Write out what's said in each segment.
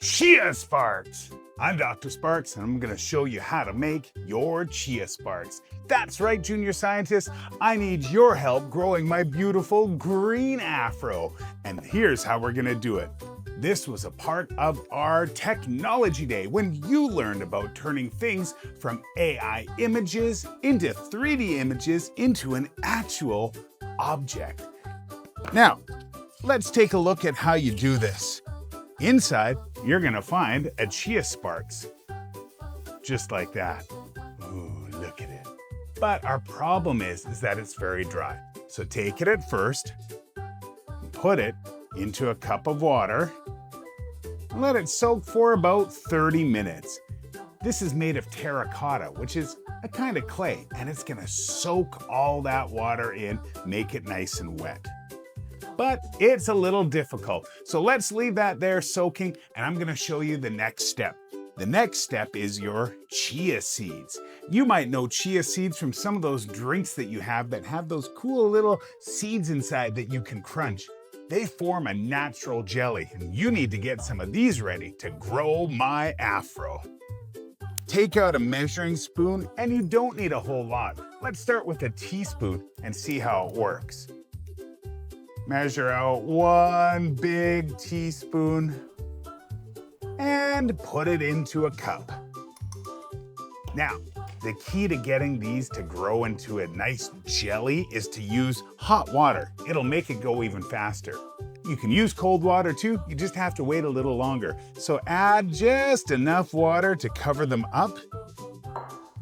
Chia Sparks! I'm Dr. Sparks, and I'm going to show you how to make your Chia Sparks. That's right, junior scientists. I need your help growing my beautiful green afro. And here's how we're going to do it. This was a part of our technology day when you learned about turning things from AI images into 3D images into an actual object. Now, let's take a look at how you do this. Inside, you're gonna find a Chia Sparks. Just like that. Ooh, look at it. But our problem is that it's very dry. So take it at first, put it into a cup of water, and let it soak for about 30 minutes. This is made of terracotta, which is a kind of clay, and it's gonna soak all that water in, make it nice and wet. But it's a little difficult. So let's leave that there soaking, and I'm gonna show you the next step. The next step is your chia seeds. You might know chia seeds from some of those drinks that you have that have those cool little seeds inside that you can crunch. They form a natural jelly, and you need to get some of these ready to grow my afro. Take out a measuring spoon, and you don't need a whole lot. Let's start with a teaspoon and see how it works. Measure out 1 big teaspoon and put it into a cup. Now, the key to getting these to grow into a nice jelly is to use hot water. It'll make it go even faster. You can use cold water too, you just have to wait a little longer. So add just enough water to cover them up,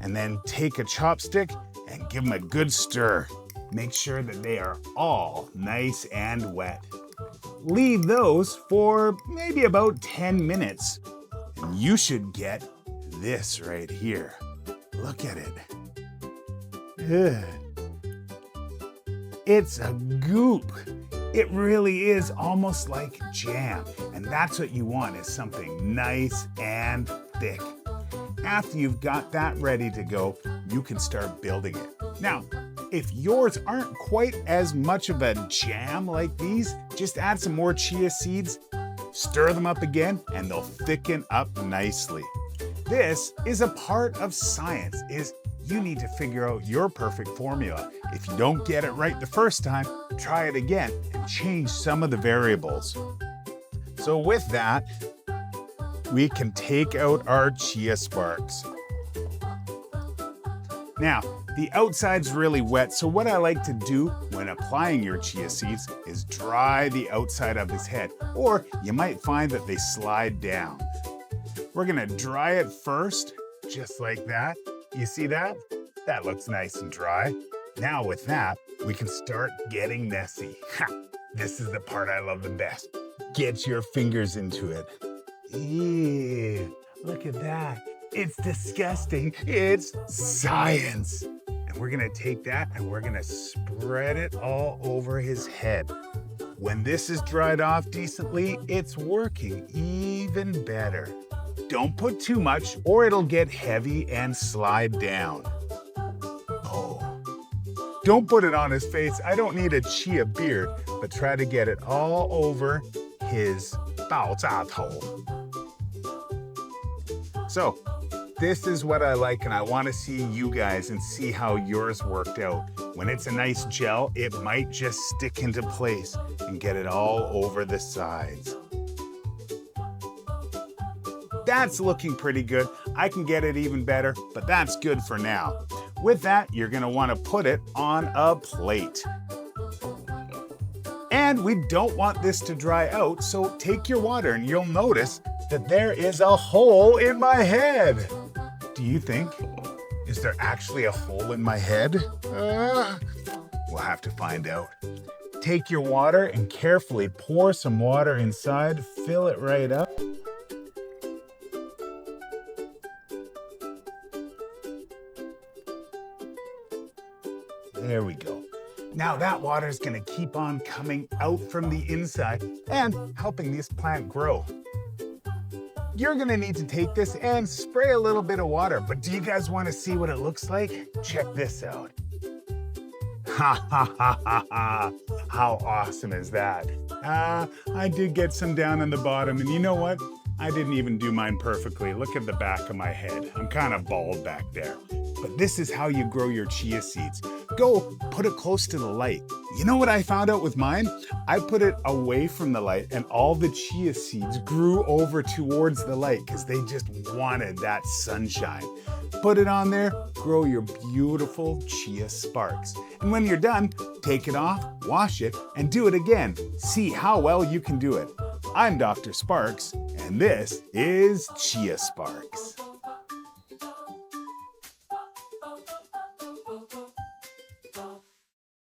and then take a chopstick and give them a good stir. Make sure that they are all nice and wet. Leave those for maybe about 10 minutes. And you should get this right here. Look at it. Ugh. It's a goop. It really is almost like jam. And that's what you want, is something nice and thick. After you've got that ready to go, you can start building it. Now, if yours aren't quite as much of a jam like these, just add some more chia seeds, stir them up again, and they'll thicken up nicely. This is a part of science, is you need to figure out your perfect formula. If you don't get it right the first time, try it again and change some of the variables. So with that, we can take out our chia sparks. Now, the outside's really wet, so what I like to do when applying your chia seeds is dry the outside of his head, or you might find that they slide down. We're gonna dry it first, just like that. You see that? That looks nice and dry. Now with that, we can start getting messy. This is the part I love the best. Get your fingers into it. Ew, look at that. It's disgusting. It's science. And we're gonna take that and we're gonna spread it all over his head. When this is dried off decently, it's working even better. Don't put too much or it'll get heavy and slide down. Oh, don't put it on his face. I don't need a chia beard, but try to get it all over his 爆炸头. So, this is what I like, and I want to see you guys and see how yours worked out. When it's a nice gel, it might just stick into place and get it all over the sides. That's looking pretty good. I can get it even better, but that's good for now. With that, you're gonna want to put it on a plate. And we don't want this to dry out, so take your water and you'll notice that there is a hole in my head. Do you think? Is there actually a hole in my head? We'll have to find out. Take your water and carefully pour some water inside, fill it right up. There we go. Now that water is gonna keep on coming out from the inside and helping this plant grow. You're gonna need to take this and spray a little bit of water, but do you guys wanna see what it looks like? Check this out. Ha ha ha ha ha. How awesome is that? I did get some down on the bottom, and you know what? I didn't even do mine perfectly. Look at the back of my head. I'm kind of bald back there. But this is how you grow your chia seeds. Go put it close to the light. You know what I found out with mine? I put it away from the light and all the chia seeds grew over towards the light because they just wanted that sunshine. Put it on there, grow your beautiful chia sparks. And when you're done, take it off, wash it, and do it again. See how well you can do it. I'm Dr. Sparks, and this is Chia Sparks.